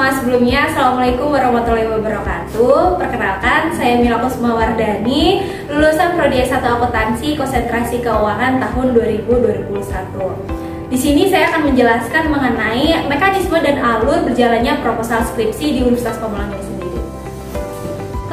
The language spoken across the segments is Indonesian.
semua, sebelumnya Assalamualaikum warahmatullahi wabarakatuh. Perkenalkan, saya Mila Kusma Wardani, lulusan Prodi S1 Akuntansi Konsentrasi Keuangan tahun 2021. Di sini saya akan menjelaskan mengenai mekanisme dan alur berjalannya proposal skripsi di Universitas Pamulang ini sendiri.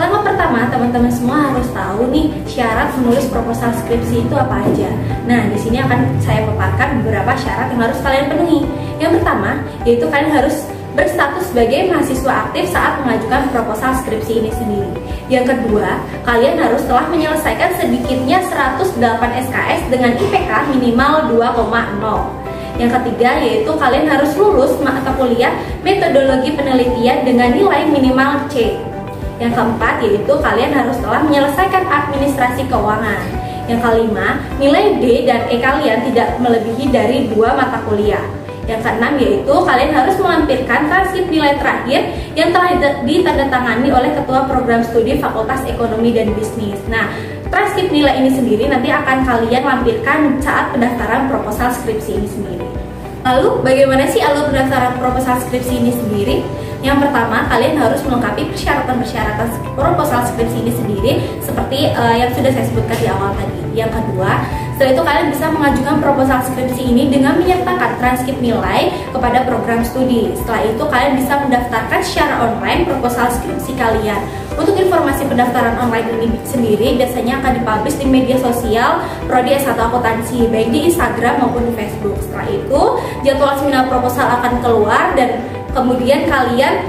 Langkah pertama, teman-teman semua harus tahu nih syarat menulis proposal skripsi itu apa aja. Nah, di sini akan saya paparkan beberapa syarat yang harus kalian penuhi. Yang pertama, yaitu kalian harus berstatus sebagai mahasiswa aktif saat mengajukan proposal skripsi ini sendiri. Yang kedua, kalian harus telah menyelesaikan sedikitnya 108 SKS dengan IPK minimal 2,0. Yang ketiga, yaitu kalian harus lulus mata kuliah metodologi penelitian dengan nilai minimal C. Yang keempat, yaitu kalian harus telah menyelesaikan administrasi keuangan. Yang kelima, nilai D dan E kalian tidak melebihi dari 2 mata kuliah. Yang keenam, yaitu kalian harus melampirkan transkrip nilai terakhir yang telah ditandatangani oleh Ketua Program Studi Fakultas Ekonomi dan Bisnis. Nah, transkrip nilai ini sendiri nanti akan kalian lampirkan saat pendaftaran proposal skripsi ini sendiri. Lalu, bagaimana sih alur pendaftaran proposal skripsi ini sendiri? Yang pertama, kalian harus melengkapi persyaratan-persyaratan proposal skripsi ini sendiri seperti yang sudah saya sebutkan di awal tadi. Yang kedua, setelah itu kalian bisa mengajukan proposal skripsi ini dengan menyertakan transkrip nilai kepada program studi. Setelah itu kalian bisa mendaftarkan secara online proposal skripsi kalian. Untuk informasi pendaftaran online ini sendiri biasanya akan dipublish di media sosial Prodi S1 Akuntansi, baik di Instagram maupun di Facebook. Setelah itu, jadwal seminar proposal akan keluar dan kemudian kalian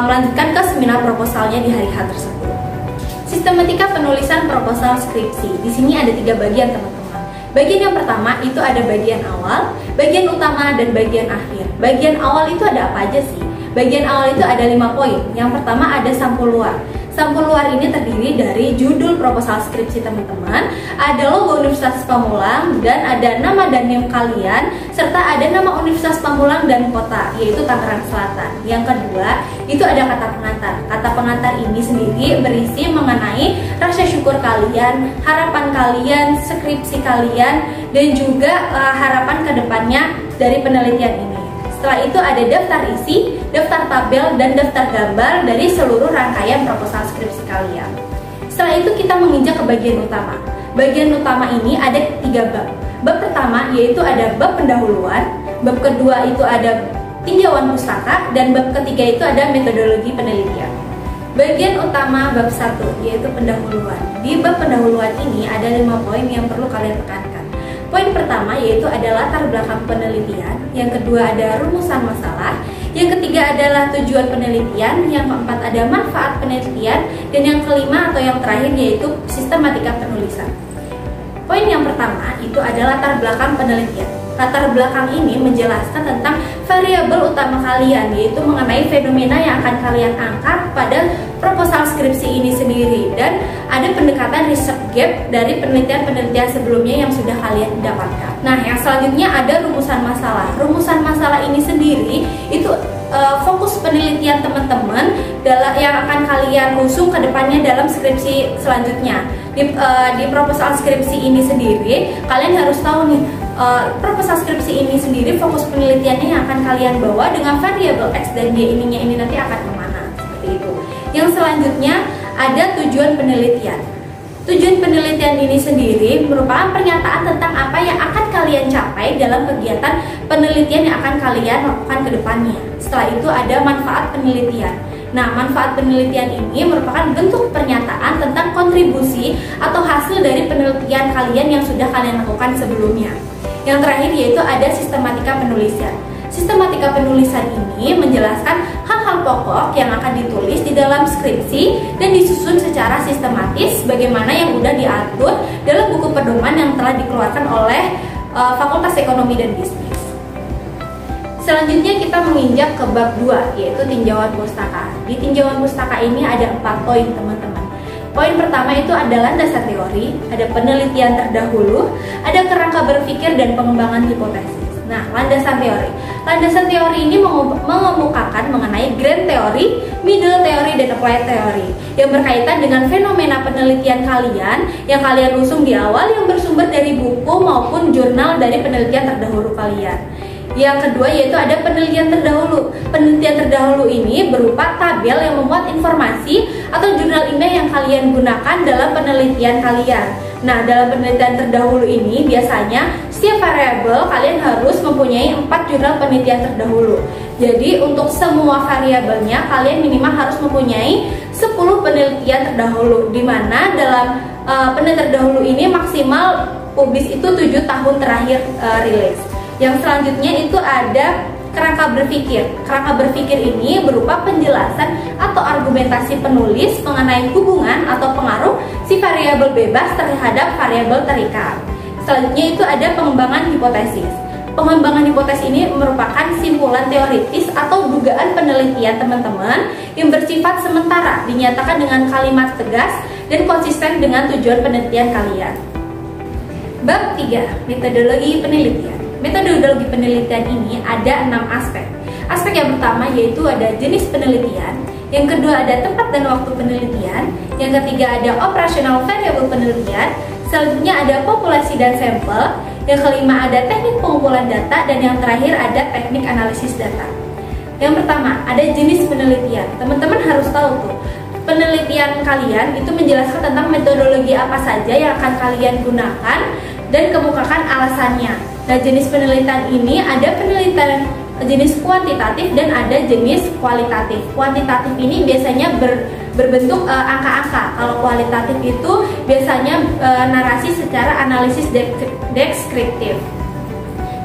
melanjutkan ke seminar proposalnya di hari H tersebut. Sistematika penulisan proposal skripsi. Di sini ada 3 bagian, teman-teman. Bagian yang pertama itu ada bagian awal, bagian utama, dan bagian akhir. Bagian awal itu ada apa aja sih? Bagian awal itu ada 5 poin. Yang pertama ada sampul luar. Sampul luar ini terdiri dari judul proposal skripsi teman-teman, ada logo Universitas Pamulang, dan ada nama dan NIM kalian, serta ada nama Universitas Pamulang dan kota, yaitu Tangerang Selatan. Yang kedua, itu ada kata pengantar. Kata pengantar ini sendiri berisi mengenai rasa syukur kalian, harapan kalian, skripsi kalian, dan juga harapan kedepannya dari penelitian ini. Setelah itu ada daftar isi, daftar tabel, dan daftar gambar dari seluruh rangkaian proposal skripsi kalian. Setelah itu kita menginjak ke bagian utama. Bagian utama ini ada 3 bab. Bab pertama yaitu ada bab pendahuluan, bab kedua itu ada tinjauan pustaka, dan bab ketiga itu ada metodologi penelitian. Bagian utama bab 1 yaitu pendahuluan. Di bab pendahuluan ini ada 5 poin yang perlu kalian tekankan. Poin pertama yaitu ada latar belakang penelitian, yang kedua ada rumusan masalah, yang ketiga adalah tujuan penelitian, yang keempat ada manfaat penelitian, dan yang kelima atau yang terakhir yaitu sistematika penulisan. Poin yang pertama itu ada latar belakang penelitian. Latar belakang ini menjelaskan tentang variabel utama kalian, yaitu mengenai fenomena yang akan kalian angkat pada proposal skripsi ini sendiri, dan ada pendekatan research gap dari penelitian-penelitian sebelumnya yang sudah kalian dapatkan. Nah, yang selanjutnya ada rumusan masalah. Rumusan masalah ini sendiri itu fokus penelitian teman-teman yang akan kalian usung ke depannya dalam skripsi selanjutnya. Di proposal skripsi ini sendiri, kalian harus tahu nih, proposal skripsi ini sendiri fokus penelitiannya yang akan kalian bawa dengan variabel X dan Y ininya ini nanti akan kemana, seperti itu. Yang selanjutnya ada tujuan penelitian. Tujuan penelitian ini sendiri merupakan pernyataan tentang apa yang akan kalian capai dalam kegiatan penelitian yang akan kalian lakukan ke depannya. Setelah itu ada manfaat penelitian. Nah, manfaat penelitian ini merupakan bentuk pernyataan tentang kontribusi atau hasil dari penelitian kalian yang sudah kalian lakukan sebelumnya. Yang terakhir yaitu ada sistematika penulisan. Sistematika penulisan ini menjelaskan hal-hal pokok yang akan ditulis di dalam skripsi dan disusun secara sistematis bagaimana yang sudah diatur dalam buku pedoman yang telah dikeluarkan oleh Fakultas Ekonomi dan Bisnis. Selanjutnya kita menginjak ke bab 2 yaitu tinjauan pustaka. Di tinjauan pustaka ini ada 4 poin, teman-teman. Poin pertama itu adalah landasan teori, ada penelitian terdahulu, ada kerangka berpikir dan pengembangan hipotesis. Nah, landasan teori. Landasan teori ini mengemukakan mengenai grand teori, middle teori, dan applied teori yang berkaitan dengan fenomena penelitian kalian yang kalian usung di awal yang bersumber dari buku maupun jurnal dari penelitian terdahulu kalian. Yang kedua yaitu ada penelitian terdahulu. Penelitian terdahulu ini berupa tabel yang memuat informasi atau jurnal ilmiah yang kalian gunakan dalam penelitian kalian. Nah, dalam penelitian terdahulu ini biasanya setiap variabel kalian harus mempunyai 4 jurnal penelitian terdahulu. Jadi untuk semua variabelnya kalian minimal harus mempunyai 10 penelitian terdahulu, di mana dalam penelitian terdahulu ini maksimal publis itu 7 tahun terakhir rilis. Yang selanjutnya itu ada kerangka berpikir. Kerangka berpikir ini berupa penjelasan atau argumentasi penulis mengenai hubungan atau pengaruh si variabel bebas terhadap variabel terikat. Selanjutnya itu ada pengembangan hipotesis. Pengembangan hipotesis ini merupakan simpulan teoritis atau dugaan penelitian teman-teman yang bersifat sementara, dinyatakan dengan kalimat tegas dan konsisten dengan tujuan penelitian kalian. Bab 3, metodologi penelitian. Metodologi penelitian ini ada 6 aspek. Aspek yang pertama yaitu ada jenis penelitian, yang kedua ada tempat dan waktu penelitian, yang ketiga ada operasional variabel penelitian, selanjutnya ada populasi dan sampel, yang kelima ada teknik pengumpulan data, dan yang terakhir ada teknik analisis data. Yang pertama ada jenis penelitian. Teman-teman harus tahu tuh, penelitian kalian itu menjelaskan tentang metodologi apa saja yang akan kalian gunakan dan kemukakan alasannya. Nah, jenis penelitian ini ada penelitian jenis kuantitatif dan ada jenis kualitatif. Kuantitatif ini biasanya berbentuk angka-angka. Kalau kualitatif itu biasanya narasi secara analisis deskriptif.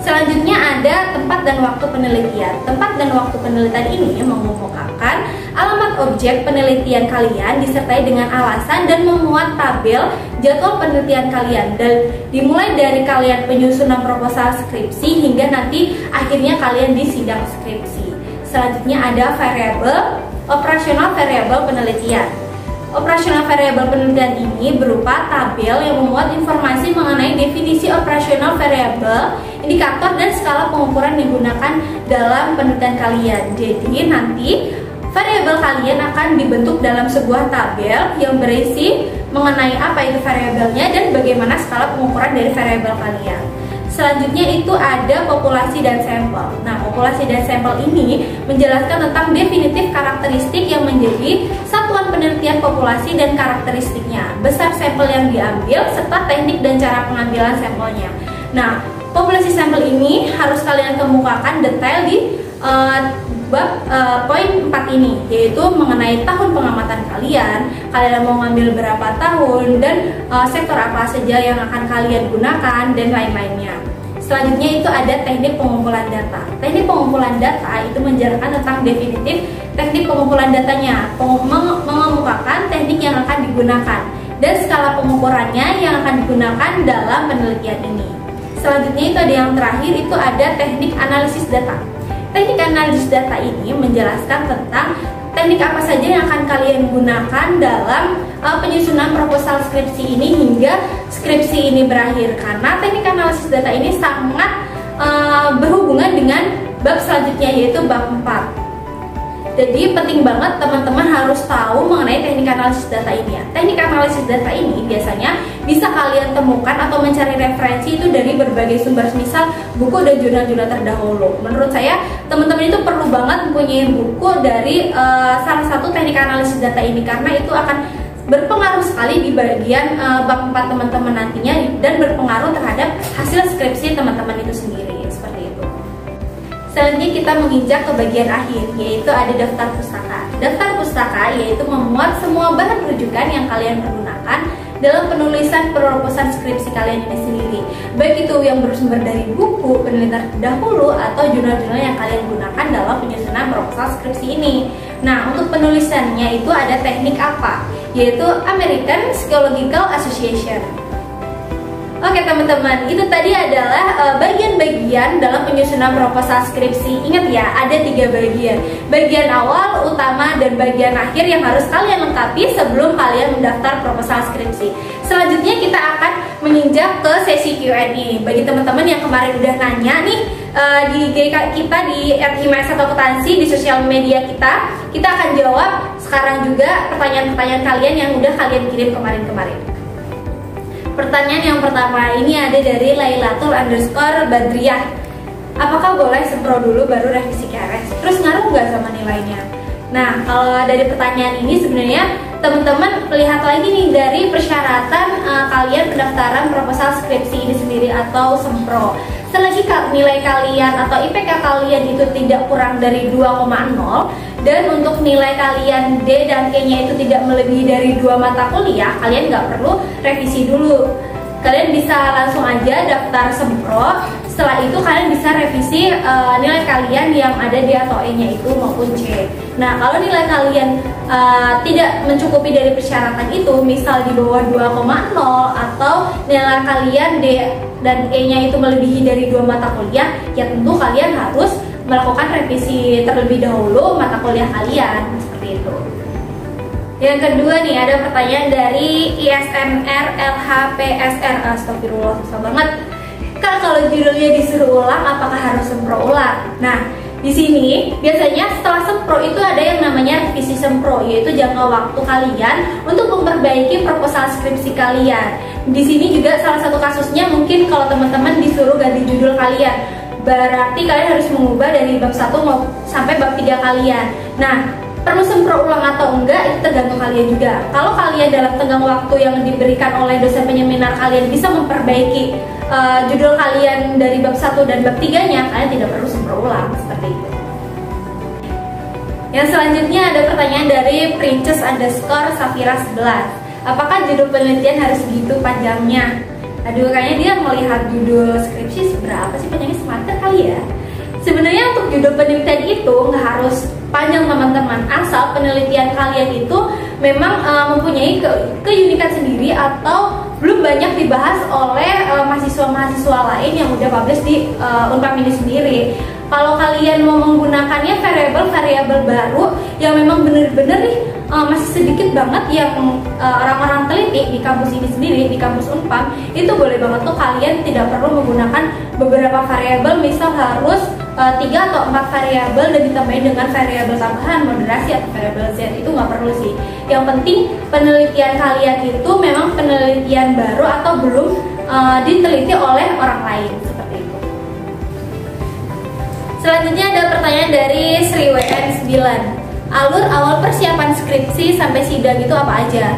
Selanjutnya ada tempat dan waktu penelitian. Tempat dan waktu penelitian ini mengemukakan alamat objek penelitian kalian disertai dengan alasan dan memuat tabel jadwal penelitian kalian, dan dimulai dari kalian penyusunan proposal skripsi hingga nanti akhirnya kalian di sidang skripsi. Selanjutnya ada variabel, operasional variabel penelitian. Operasional variabel penelitian ini berupa tabel yang memuat informasi mengenai definisi operasional variabel, indikator, dan skala pengukuran yang digunakan dalam penelitian kalian. Jadi nanti variabel kalian akan dibentuk dalam sebuah tabel yang berisi mengenai apa itu variabelnya dan bagaimana skala pengukuran dari variabel kalian. Selanjutnya itu ada populasi dan sampel. Nah, populasi dan sampel ini menjelaskan tentang definitif karakteristik yang menjadi satuan penelitian populasi dan karakteristiknya, besar sampel yang diambil, serta teknik dan cara pengambilan sampelnya. Nah, populasi sampel ini harus kalian kemukakan detail di bab poin 4 ini, yaitu mengenai tahun pengamatan kalian mau ngambil berapa tahun, dan sektor apa saja yang akan kalian gunakan, dan lain-lainnya. Selanjutnya itu ada teknik pengumpulan data. Teknik pengumpulan data itu menjelaskan tentang definitif teknik pengumpulan datanya, mengemukakan teknik yang akan digunakan, dan skala pengukurannya yang akan digunakan dalam penelitian ini. Selanjutnya itu ada yang terakhir, itu ada teknik analisis data. Teknik analisis data ini menjelaskan tentang teknik apa saja yang akan kalian gunakan dalam penyusunan proposal skripsi ini hingga skripsi ini berakhir, karena teknik analisis data ini sangat berhubungan dengan bab selanjutnya, yaitu bab 4. Jadi penting banget teman-teman harus tahu mengenai teknik analisis data ini ya. Teknik analisis data ini biasanya bisa kalian temukan atau mencari referensi itu dari berbagai sumber, misal buku dan jurnal-jurnal terdahulu. Menurut saya teman-teman itu perlu banget mempunyai buku dari salah satu teknik analisis data ini, karena itu akan berpengaruh sekali di bagian bab 4 teman-teman nantinya dan berpengaruh terhadap hasil skripsi teman-teman itu sendiri. Seperti itu. Selanjutnya kita menginjak ke bagian akhir, yaitu ada daftar pustaka. Daftar pustaka yaitu memuat semua bahan rujukan yang kalian pergunakan dalam penulisan proposal skripsi kalian ini sendiri, baik itu yang bersumber dari buku, penelitian terdahulu, atau jurnal-jurnal yang kalian gunakan dalam penyusunan proposal skripsi ini. Nah, untuk penulisannya itu ada teknik apa? Yaitu American Psychological Association. Oke teman-teman, itu tadi adalah bagian-bagian dalam penyusunan proposal skripsi. Ingat ya, ada 3 bagian. Bagian awal, utama, dan bagian akhir yang harus kalian lengkapi sebelum kalian mendaftar proposal skripsi. Selanjutnya kita akan menginjak ke sesi Q&A. Bagi teman-teman yang kemarin udah nanya nih di IG kita di @himayas atau akuntansi di sosial media kita akan jawab sekarang juga pertanyaan-pertanyaan kalian yang udah kalian kirim kemarin-kemarin. Pertanyaan yang pertama ini ada dari Lailatul_Badriyah. apakah boleh sempro dulu baru revisi KRS? Terus ngaruh nggak sama nilainya? Nah, kalau dari pertanyaan ini sebenarnya teman-teman lihat lagi nih dari persyaratan kalian pendaftaran proposal skripsi ini sendiri atau sempro. Selagi nilai kalian atau IPK kalian itu tidak kurang dari 2,0 dan untuk nilai kalian D dan E-nya itu tidak melebihi dari 2 mata kuliah, kalian nggak perlu revisi dulu. Kalian bisa langsung aja daftar sempro. Setelah itu kalian bisa revisi nilai kalian yang ada D atau E-nya itu maupun C. Nah, kalau nilai kalian tidak mencukupi dari persyaratan itu, misal di bawah 2,0 atau nilai kalian D dan E-nya itu melebihi dari 2 mata kuliah, ya tentu kalian harus melakukan revisi terlebih dahulu mata kuliah kalian, seperti itu. Yang kedua nih, ada pertanyaan dari ISMR LHPSR. Astagfirullah, susah banget. Kak, kalau judulnya disuruh ulang, apakah harus sempro ulang? Nah, di sini biasanya setelah sempro itu ada yang namanya revisi sempro, yaitu jangka waktu kalian untuk memperbaiki proposal skripsi kalian. Di sini juga salah satu kasusnya mungkin kalau teman-teman disuruh ganti judul kalian, berarti kalian harus mengubah dari bab 1 sampai bab 3 kalian. Nah, perlu sempro ulang atau enggak itu tergantung kalian juga. Kalau kalian dalam tenggang waktu yang diberikan oleh dosen penyeminar kalian bisa memperbaiki judul kalian dari bab 1 dan bab 3-nya, kalian tidak perlu sempro ulang, seperti itu. Yang selanjutnya ada pertanyaan dari Princess_Safira11. Apakah judul penelitian harus segitu panjangnya? Aduh, kayaknya dia melihat judul skripsi seberapa sih panjangnya, semester kali ya. Sebenarnya untuk judul penelitian itu nggak harus panjang teman-teman, asal penelitian kalian itu memang mempunyai keunikan sendiri atau belum banyak dibahas oleh mahasiswa-mahasiswa lain yang udah publish di Unpam ini sendiri. Kalau kalian mau menggunakannya variabel baru yang memang bener-bener nih masih sedikit banget yang orang-orang teliti di kampus ini sendiri, di kampus Unpam, itu boleh banget tuh kalian tidak perlu menggunakan beberapa variabel, misal harus 3 atau 4 variabel dan ditambahin dengan variabel tambahan, moderasi atau variabel Z, itu nggak perlu sih. Yang penting penelitian kalian itu memang penelitian baru atau belum diteliti oleh orang lain, seperti itu. Selanjutnya ada pertanyaan dari Sri WN9. Alur awal persiapan skripsi sampai sidang itu apa aja?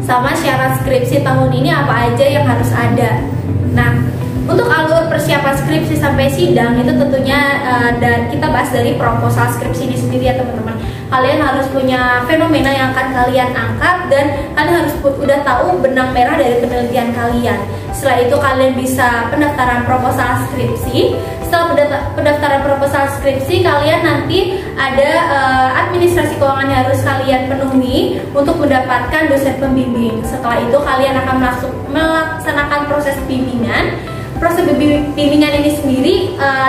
Sama syarat skripsi tahun ini apa aja yang harus ada? Nah, untuk alur persiapan skripsi sampai sidang itu tentunya dan kita bahas dari proposal skripsi ini sendiri ya teman-teman. Kalian harus punya fenomena yang akan kalian angkat dan kalian harus udah tahu benang merah dari penelitian kalian. Setelah itu kalian bisa pendaftaran proposal skripsi. Setelah pendaftaran proposal skripsi, kalian nanti ada administrasi keuangan yang harus kalian penuhi untuk mendapatkan dosen pembimbing. Setelah itu kalian akan melaksanakan proses bimbingan. Proses bimbingan ini sendiri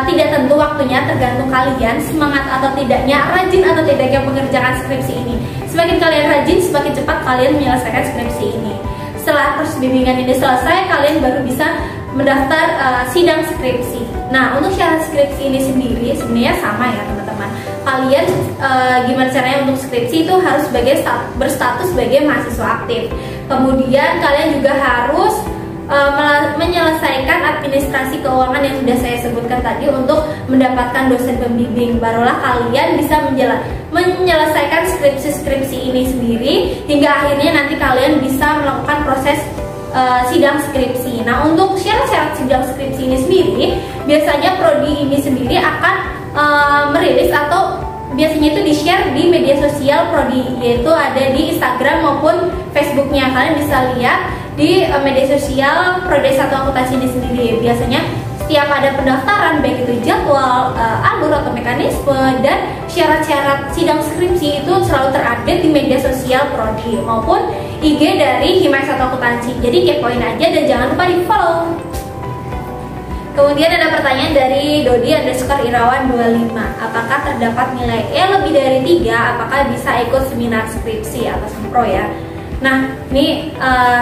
tidak tentu waktunya, tergantung kalian semangat atau tidaknya, rajin atau tidaknya mengerjakan skripsi ini. Semakin kalian rajin, semakin cepat kalian menyelesaikan skripsi ini. Setelah proses bimbingan ini selesai, kalian baru bisa mendaftar sidang skripsi. Nah, untuk syarat skripsi ini sendiri sebenarnya sama ya teman-teman. Kalian gimana caranya untuk skripsi itu harus berstatus sebagai mahasiswa aktif. Kemudian kalian juga harus menyelesaikan administrasi keuangan yang sudah saya sebutkan tadi untuk mendapatkan dosen pembimbing. Barulah kalian bisa menyelesaikan skripsi ini sendiri hingga akhirnya nanti kalian bisa melakukan proses sidang skripsi. Nah, untuk syarat-syarat sidang skripsi ini sendiri, biasanya prodi ini sendiri akan merilis atau biasanya itu di-share di media sosial prodi, yaitu ada di Instagram maupun Facebooknya. Kalian bisa lihat di media sosial Prodi S1 Akuntansi ini sendiri. Biasanya setiap ada pendaftaran, baik itu jadwal, alur atau mekanisme dan syarat-syarat sidang skripsi itu selalu terupdate di media sosial prodi maupun IG dari Hima S1 Akuntansi. Jadi kepoin aja dan jangan lupa di follow. Kemudian ada pertanyaan dari Dodi_Irawan25. Apakah terdapat nilai E lebih dari 3? Apakah bisa ikut seminar skripsi atau sempro ya? Nah, ini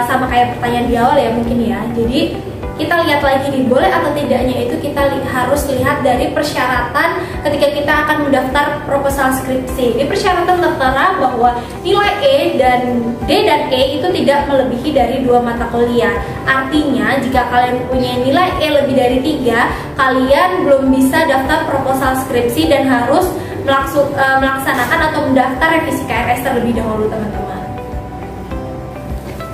sama kayak pertanyaan di awal ya mungkin ya. Jadi kita lihat lagi nih, boleh atau tidaknya itu kita kita harus lihat dari persyaratan ketika kita akan mendaftar proposal skripsi. Di persyaratan tertera bahwa nilai E dan D dan E itu tidak melebihi dari 2 mata kuliah. Artinya jika kalian punya nilai E lebih dari 3, kalian belum bisa daftar proposal skripsi dan harus melaksanakan atau mendaftar revisi KRS terlebih dahulu, teman-teman.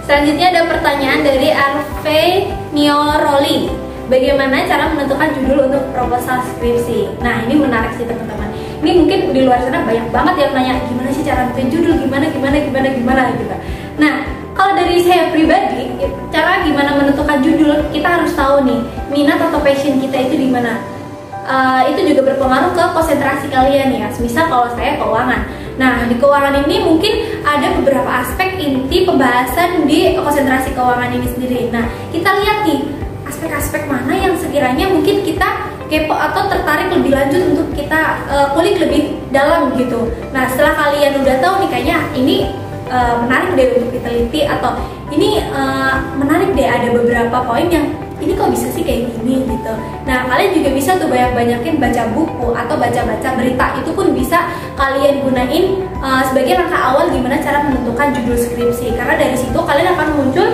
Selanjutnya ada pertanyaan dari Arve Nioroli. Bagaimana cara menentukan judul untuk proposal skripsi? Nah, ini menarik sih, teman-teman. Ini mungkin di luar sana banyak banget yang nanya gimana sih cara nentuin judul, gimana gitu. Nah, kalau dari saya pribadi, cara gimana menentukan judul, kita harus tahu nih minat atau passion kita itu di mana. Itu juga berpengaruh ke konsentrasi kalian ya. Misal kalau saya keuangan. Nah, di keuangan ini mungkin ada beberapa aspek inti pembahasan di konsentrasi keuangan ini sendiri. Nah, kita lihat nih aspek-aspek mana yang sekiranya mungkin kita kepo atau tertarik lebih lanjut untuk kita kulik lebih dalam gitu. Nah, setelah kalian udah tahu nih kayaknya ini menarik deh untuk diteliti, atau ini menarik deh ada beberapa poin yang ini kok bisa sih kayak gini gitu. Nah, kalian juga bisa tuh banyak-banyakin baca buku atau baca-baca berita. Itu pun bisa kalian gunain sebagai langkah awal gimana cara menentukan judul skripsi. Karena dari situ kalian akan muncul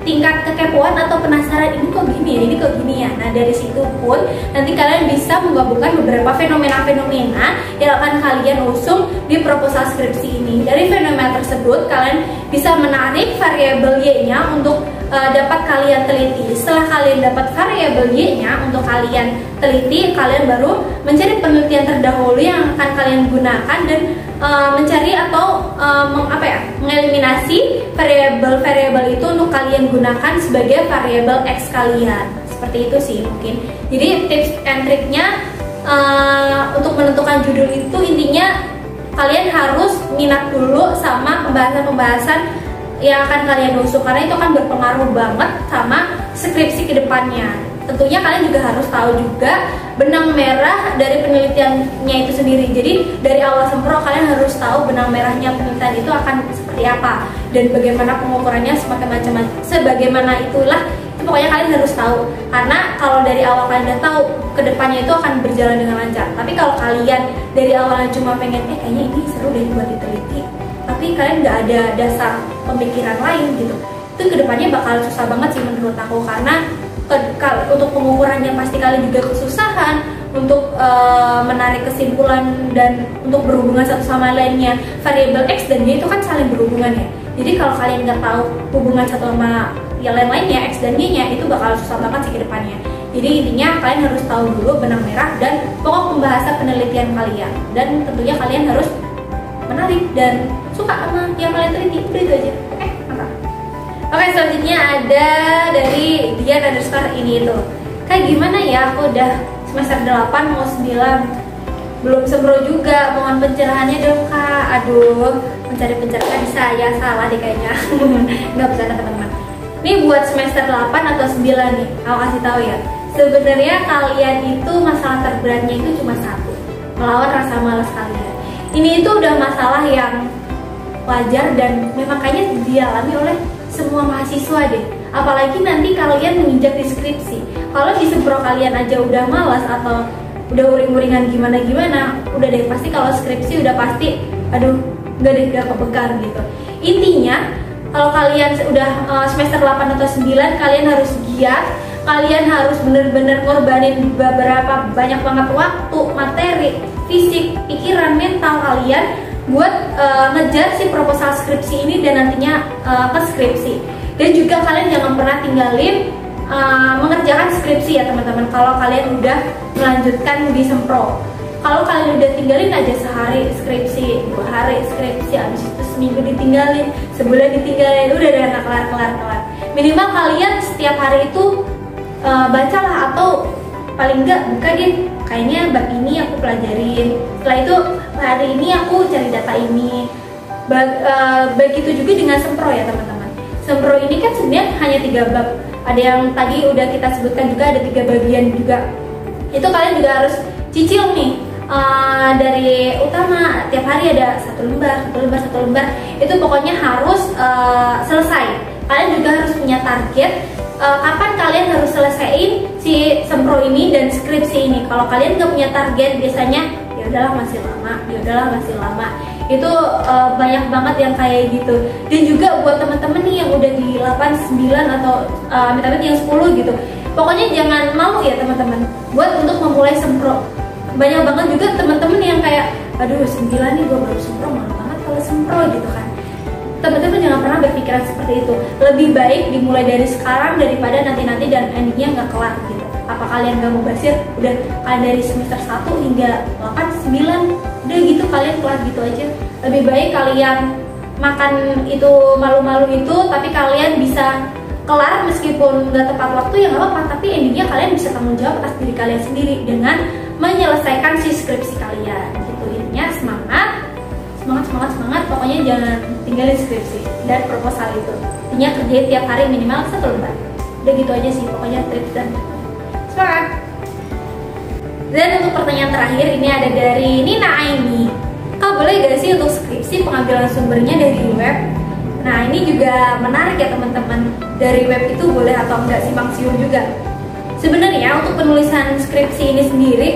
tingkat kekepoan atau penasaran, ini kok gini ya, ini kok gini ya. Nah, dari situ pun nanti kalian bisa menggabungkan beberapa fenomena-fenomena yang akan kalian usung di proposal skripsi ini. Dari fenomena tersebut kalian bisa menarik variabel Y-nya untuk dapat kalian teliti. Setelah kalian dapat variabel Y-nya untuk kalian teliti, kalian baru mencari penelitian terdahulu yang akan kalian gunakan dan mencari atau mengeliminasi variabel-variabel itu untuk kalian gunakan sebagai variabel X kalian. Seperti itu sih mungkin. Jadi tips and triknya untuk menentukan judul itu intinya kalian harus minat dulu sama pembahasan-pembahasan yang akan kalian usung, karena itu akan berpengaruh banget sama skripsi kedepannya. Tentunya kalian juga harus tahu juga benang merah dari penelitiannya itu sendiri. Jadi dari awal sempro kalian harus tahu benang merahnya penelitian itu akan seperti apa dan bagaimana pengukurannya, semakin macam-macam. Sebagaimana itulah, itu pokoknya kalian harus tahu. Karena kalau dari awal kalian udah tahu, kedepannya itu akan berjalan dengan lancar. Tapi kalau kalian dari awalnya cuma pengen, kayaknya ini seru deh buat diteliti, tapi kalian nggak ada dasar pemikiran lain gitu, itu kedepannya bakal susah banget sih menurut aku. Karena untuk pengukurannya pasti kalian juga kesusahan untuk menarik kesimpulan dan untuk berhubungan satu sama lainnya. Variabel X dan Y itu kan saling berhubungan ya. Jadi kalau kalian nggak tahu hubungan satu sama yang lain-lainnya, X dan Y-nya, itu bakal susah banget sih kedepannya. Jadi intinya kalian harus tahu dulu benang merah dan pokok pembahasan penelitian kalian, dan tentunya kalian harus menarik dan suka sama yang kalian teliti. Udah itu aja. Oke, mantap. Oke, selanjutnya ada dari Dian _ ini itu. Kayak gimana ya, aku udah semester 8 mau 9, belum sempro juga, mohon pencerahannya dong kak. Aduh, mencari pencerahan saya salah deh kayaknya. Nggak bercanda teman-teman. Ini buat semester 8 atau 9 nih, aku kasih tahu ya. Sebenarnya kalian itu masalah terberatnya itu cuma satu, melawan rasa malas kalian. Ini itu udah masalah yang wajar dan memang kayaknya dialami oleh semua mahasiswa deh. Apalagi nanti kalian menginjak di skripsi. Kalau di sempro kalian aja udah malas atau udah uring-uringan gimana-gimana, udah deh pasti kalau skripsi udah pasti, aduh gak deh, gak kepegang gitu. Intinya kalau kalian udah semester 8 atau 9, kalian harus giat. Kalian harus bener-bener ngorbanin beberapa banyak banget waktu, materi, fisik, pikiran, mental kalian buat ngejar si proposal skripsi ini dan nantinya ke skripsi. Dan juga kalian jangan pernah tinggalin mengerjakan skripsi ya teman-teman. Kalau kalian udah melanjutkan di sempro, kalau kalian udah tinggalin aja sehari skripsi, 2 hari skripsi, abis itu seminggu ditinggalin, sebulan ditinggalin, udah deh nggak kelar. Minimal kalian setiap hari itu bacalah, atau paling enggak buka deh, kayaknya bab ini aku pelajarin, setelah itu hari ini aku cari data ini. Begitu juga dengan sempro ya teman-teman. Sempro ini kan sebenarnya hanya 3 bab. Ada yang tadi udah kita sebutkan juga, ada 3 bagian juga. Itu kalian juga harus cicil nih. Dari utama tiap hari ada 1 lembar. Itu pokoknya harus selesai. Kalian juga harus punya target kapan kalian harus selesaiin si dan skripsi ini. Kalau kalian nggak punya target, biasanya ya udahlah masih lama, ya udahlah masih lama. Itu banyak banget yang kayak gitu. Dan juga buat teman-teman nih yang udah di 8, 9 atau amit-amit yang 10 gitu. Pokoknya jangan malu ya teman-teman buat untuk memulai sempro. Banyak banget juga teman-teman yang kayak aduh 9 nih gue baru sempro, malu banget kalau sempro gitu kan. Teman-teman jangan pernah berpikiran seperti itu. Lebih baik dimulai dari sekarang daripada nanti-nanti dan endingnya nggak kelar gitu. Apa kalian gak mau basir? Udah kalian dari semester 1 hingga 8, 9 udah gitu kalian kelar gitu aja. Lebih baik kalian makan itu malu-malu itu tapi kalian bisa kelar meskipun gak tepat waktu ya nggak apa-apa, tapi endingnya kalian bisa tanggung jawab atas diri kalian sendiri dengan menyelesaikan si skripsi kalian gitu. Intinya semangat, pokoknya jangan tinggalin skripsi dan proposal itu. Intinya kerjain tiap hari minimal 1 lembar. Udah gitu aja sih pokoknya tips dan semangat. Dan untuk pertanyaan terakhir ini ada dari Nina Aini. Kak, boleh gak sih untuk skripsi pengambilan sumbernya dari web? Nah ini juga menarik ya teman-teman. Dari web itu boleh atau enggak simpang siur juga. Sebenarnya untuk penulisan skripsi ini sendiri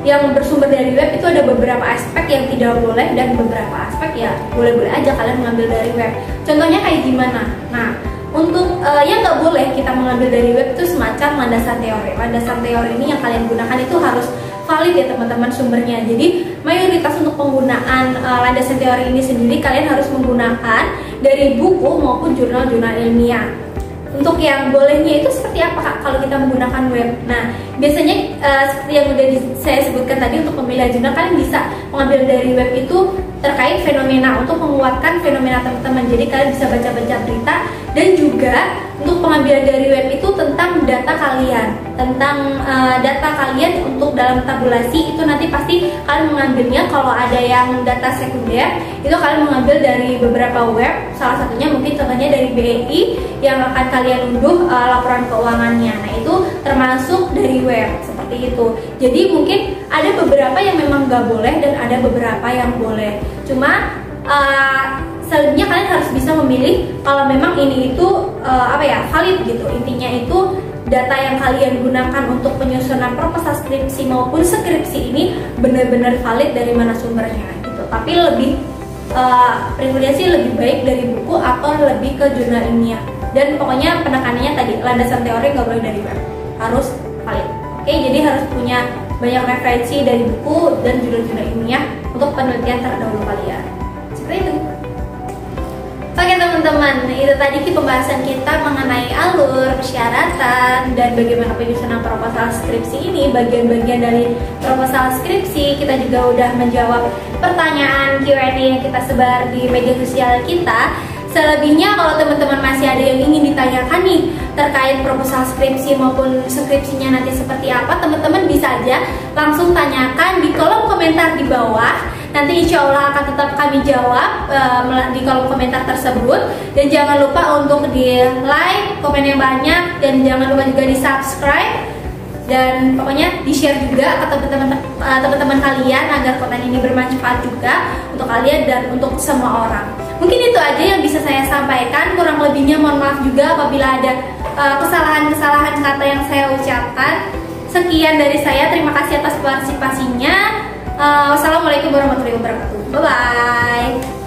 yang bersumber dari web itu ada beberapa aspek yang tidak boleh dan beberapa aspek ya boleh-boleh aja kalian mengambil dari web. Contohnya kayak gimana? Nah untuk yang nggak boleh kita mengambil dari web itu semacam landasan teori. Landasan teori ini yang kalian gunakan itu harus valid ya teman-teman sumbernya. Jadi mayoritas untuk penggunaan landasan teori ini sendiri kalian harus menggunakan dari buku maupun jurnal-jurnal ilmiah. Untuk yang bolehnya itu seperti apa Kak kalau kita menggunakan web? Nah biasanya seperti yang udah saya sebutkan tadi, untuk pemilihan jurnal kalian bisa mengambil dari web itu terkait fenomena, untuk menguatkan fenomena teman-teman. Jadi kalian bisa baca-baca berita. Dan juga untuk pengambilan dari web itu tentang data kalian, tentang data kalian untuk dalam tabulasi itu nanti pasti kalian mengambilnya. Kalau ada yang data sekunder itu kalian mengambil dari beberapa web, salah satunya mungkin contohnya dari BEI yang akan kalian unduh laporan keuangannya. Nah itu termasuk dari web seperti itu. Jadi mungkin ada beberapa yang memang nggak boleh dan ada beberapa yang boleh. Cuma selanjutnya kalian harus bisa memilih kalau memang ini itu valid gitu. Intinya itu data yang kalian gunakan untuk penyusunan proposal skripsi maupun skripsi ini benar-benar valid dari mana sumbernya gitu. Tapi lebih preferensi lebih baik dari buku atau lebih ke jurnal ilmiah. Dan pokoknya penekanannya tadi landasan teori nggak boleh dari web, harus valid. Oke, jadi harus punya banyak referensi dari buku dan jurnal-jurnal ilmiah untuk penelitian terdahulu kalian. Seperti itu. Oke teman-teman, itu tadi pembahasan kita mengenai alur, persyaratan, dan bagaimana penyusunan proposal skripsi ini. Bagian-bagian dari proposal skripsi kita juga udah menjawab pertanyaan Q&A yang kita sebar di media sosial kita. Selebihnya kalau teman-teman masih ada yang ingin ditanyakan nih terkait proposal skripsi maupun skripsinya nanti seperti apa, teman-teman bisa aja langsung tanyakan di kolom komentar di bawah. Nanti insya Allah akan tetap kami jawab di kolom komentar tersebut. Dan jangan lupa untuk di like, komen yang banyak, dan jangan lupa juga di subscribe. Dan pokoknya di share juga ke teman-teman kalian agar konten ini bermanfaat juga untuk kalian dan untuk semua orang. Mungkin itu aja yang bisa saya sampaikan. Kurang lebihnya mohon maaf juga apabila ada kesalahan-kesalahan kata yang saya ucapkan. Sekian dari saya, terima kasih atas partisipasinya. Wassalamualaikum warahmatullahi wabarakatuh. Bye bye.